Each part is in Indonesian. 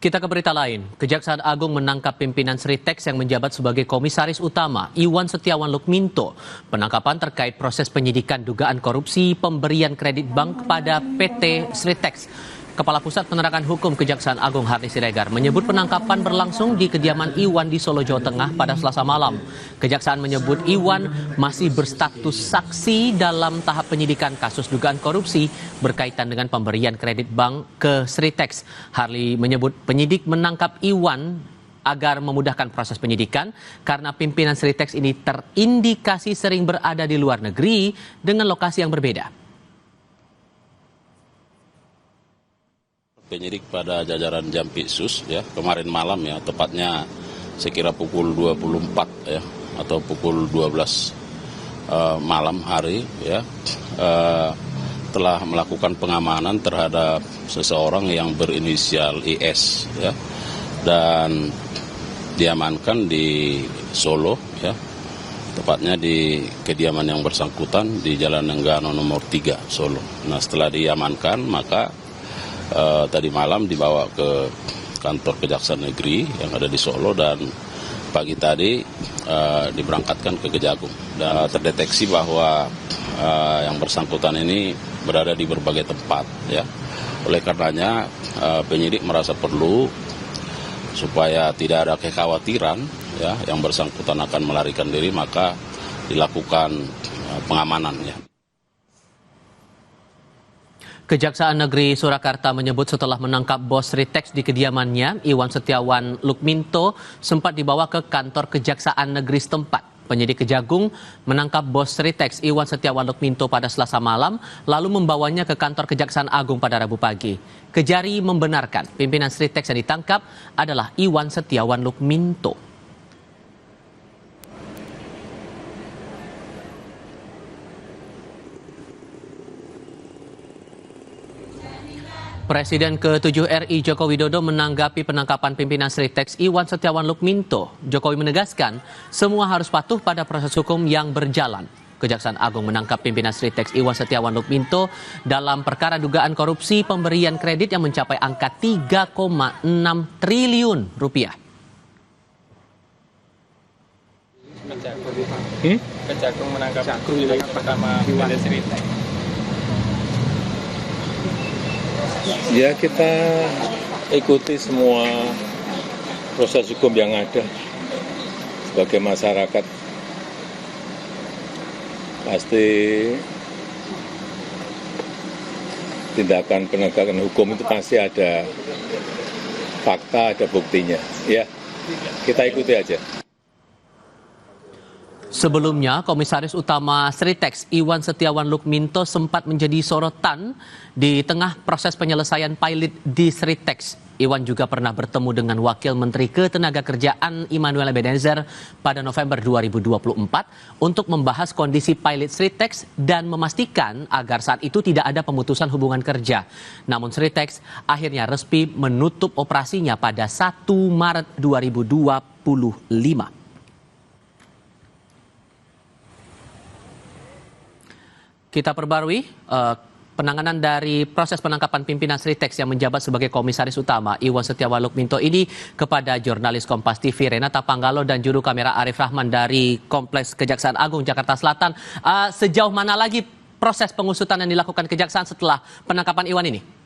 Kita ke berita lain. Kejaksaan Agung menangkap pimpinan Sritex yang menjabat sebagai komisaris utama, Iwan Setiawan Lukminto. Penangkapan terkait proses penyidikan dugaan korupsi pemberian kredit bank kepada PT Sritex. Kepala Pusat Penerangan Hukum Kejaksaan Agung Harni Siregar menyebut penangkapan berlangsung di kediaman Iwan di Solo, Jawa Tengah pada Selasa malam. Kejaksaan menyebut Iwan masih berstatus saksi dalam tahap penyidikan kasus dugaan korupsi berkaitan dengan pemberian kredit bank ke Sritex. Harni menyebut penyidik menangkap Iwan agar memudahkan proses penyidikan karena pimpinan Sritex ini terindikasi sering berada di luar negeri dengan lokasi yang berbeda. Penyidik pada jajaran Jampitsus ya kemarin malam ya, tepatnya sekira pukul 24 ya atau pukul 12 malam hari ya telah melakukan pengamanan terhadap seseorang yang berinisial IS ya, dan diamankan di Solo ya, tepatnya di kediaman yang bersangkutan di Jalan Nenggano nomor 3 Solo. Nah, setelah diamankan maka tadi malam dibawa ke kantor Kejaksaan Negeri yang ada di Solo dan pagi tadi diberangkatkan ke Kejagung. Dan terdeteksi bahwa yang bersangkutan ini berada di berbagai tempat ya. Oleh karenanya penyidik merasa perlu supaya tidak ada kekhawatiran ya yang bersangkutan akan melarikan diri, maka dilakukan pengamanan ya. Kejaksaan Negeri Surakarta menyebut setelah menangkap bos Sritex di kediamannya, Iwan Setiawan Lukminto sempat dibawa ke kantor Kejaksaan Negeri setempat. Penyidik Kejagung menangkap bos Sritex Iwan Setiawan Lukminto pada Selasa malam, lalu membawanya ke kantor Kejaksaan Agung pada Rabu pagi. Kejari membenarkan pimpinan Sritex yang ditangkap adalah Iwan Setiawan Lukminto. Presiden ke-7 RI Joko Widodo menanggapi penangkapan pimpinan Sritex Iwan Setiawan Lukminto. Jokowi menegaskan semua harus patuh pada proses hukum yang berjalan. Kejaksaan Agung menangkap pimpinan Sritex Iwan Setiawan Lukminto dalam perkara dugaan korupsi pemberian kredit yang mencapai angka 3,6 triliun rupiah. Kejagung menangkap direktur pertama PT Sritex. Ya, kita ikuti semua proses hukum yang ada. Sebagai masyarakat pasti tindakan penegakan hukum itu pasti ada fakta, ada buktinya. Ya, kita ikuti aja. Sebelumnya, Komisaris Utama Sritex Iwan Setiawan Lukminto sempat menjadi sorotan di tengah proses penyelesaian pilot di Sritex. Iwan juga pernah bertemu dengan Wakil Menteri Ketenagakerjaan Immanuel Ebenezer pada November 2024 untuk membahas kondisi pilot Sritex dan memastikan agar saat itu tidak ada pemutusan hubungan kerja. Namun Sritex akhirnya resmi menutup operasinya pada 1 Maret 2025. Kita perbarui penanganan dari proses penangkapan pimpinan Sritex yang menjabat sebagai komisaris utama Iwan Setiawan Lukminto ini kepada jurnalis Kompas TV Renata Panggalo dan juru kamera Arif Rahman dari Kompleks Kejaksaan Agung Jakarta Selatan. Sejauh mana lagi proses pengusutan yang dilakukan Kejaksaan setelah penangkapan Iwan ini?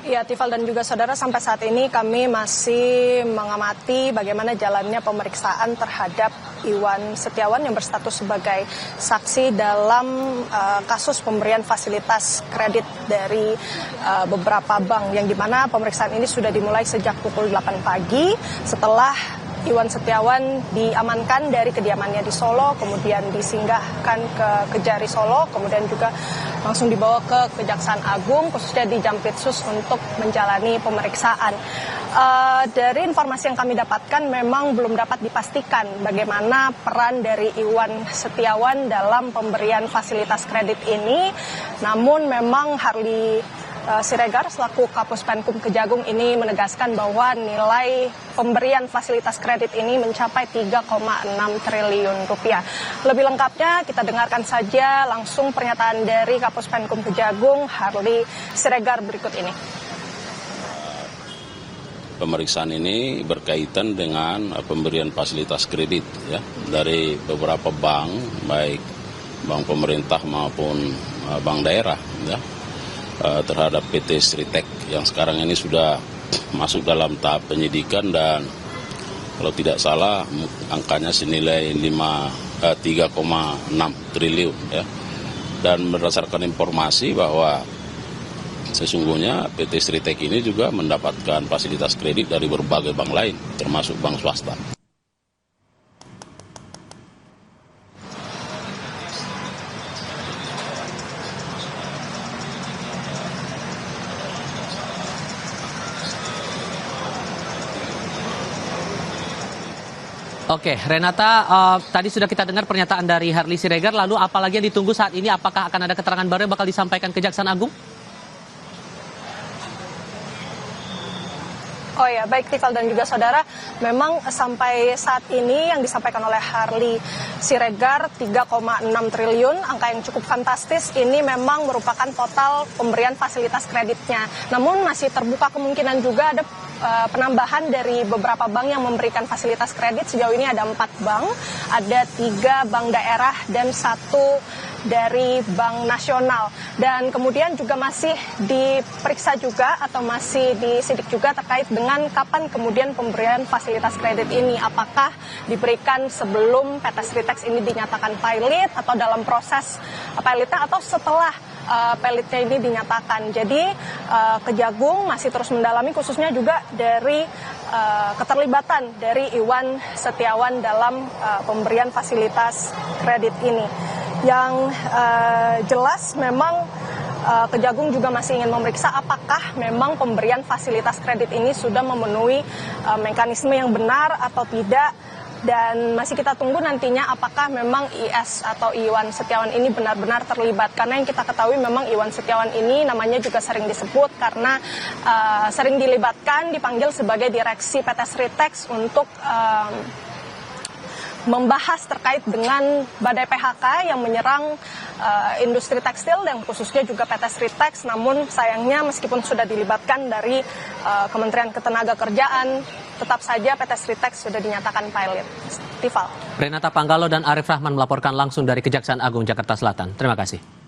Ya, Tifal dan juga saudara, sampai saat ini kami masih mengamati bagaimana jalannya pemeriksaan terhadap Iwan Setiawan yang berstatus sebagai saksi dalam kasus pemberian fasilitas kredit dari beberapa bank, yang dimana pemeriksaan ini sudah dimulai sejak pukul 8 pagi setelah Iwan Setiawan diamankan dari kediamannya di Solo, kemudian disinggahkan ke Kejari Solo, kemudian juga langsung dibawa ke Kejaksaan Agung, khususnya di Jampitsus untuk menjalani pemeriksaan. Dari informasi yang kami dapatkan memang belum dapat dipastikan bagaimana peran dari Iwan Setiawan dalam pemberian fasilitas kredit ini, namun memang Harli Siregar selaku Kapus Penkum Kejagung ini menegaskan bahwa nilai pemberian fasilitas kredit ini mencapai 3,6 triliun rupiah. Lebih lengkapnya kita dengarkan saja langsung pernyataan dari Kapus Penkum Kejagung Harly Siregar berikut ini. Pemeriksaan ini berkaitan dengan pemberian fasilitas kredit ya dari beberapa bank, baik bank pemerintah maupun bank daerah ya, terhadap PT Sritek yang sekarang ini sudah masuk dalam tahap penyidikan dan kalau tidak salah angkanya senilai 3,6 triliun ya. Dan berdasarkan informasi bahwa sesungguhnya PT Sritek ini juga mendapatkan fasilitas kredit dari berbagai bank lain termasuk bank swasta. Oke, Renata, tadi sudah kita dengar pernyataan dari Harly Siregar, lalu apalagi yang ditunggu saat ini? Apakah akan ada keterangan baru yang bakal disampaikan Kejaksaan Agung? Oh ya, baik Tifal dan juga saudara, memang sampai saat ini yang disampaikan oleh Harly Siregar 3,6 triliun, angka yang cukup fantastis. Ini memang merupakan total pemberian fasilitas kreditnya. Namun masih terbuka kemungkinan juga ada penambahan dari beberapa bank yang memberikan fasilitas kredit. Sejauh ini ada 4 bank, ada 3 bank daerah dan 1 dari Bank Nasional. Dan kemudian juga masih diperiksa juga atau masih disidik juga terkait dengan kapan kemudian pemberian fasilitas kredit ini. Apakah diberikan sebelum PT Sritek ini dinyatakan pilot atau dalam proses pilotnya atau setelah pilotnya ini dinyatakan. Jadi Kejagung masih terus mendalami khususnya juga dari keterlibatan dari Iwan Setiawan dalam pemberian fasilitas kredit ini. Yang jelas memang Kejagung juga masih ingin memeriksa apakah memang pemberian fasilitas kredit ini sudah memenuhi mekanisme yang benar atau tidak. Dan masih kita tunggu nantinya apakah memang IS atau Iwan Setiawan ini benar-benar terlibat. Karena yang kita ketahui memang Iwan Setiawan ini namanya juga sering disebut karena sering dilibatkan, dipanggil sebagai direksi PT Sritek untuk membahas terkait dengan badai PHK yang menyerang industri tekstil dan khususnya juga PT Sritek. Namun sayangnya meskipun sudah dilibatkan dari Kementerian Ketenagakerjaan, tetap saja PT Sritek sudah dinyatakan pilot. Tifal. Renata Panggalo dan Arif Rahman melaporkan langsung dari Kejaksaan Agung Jakarta Selatan. Terima kasih.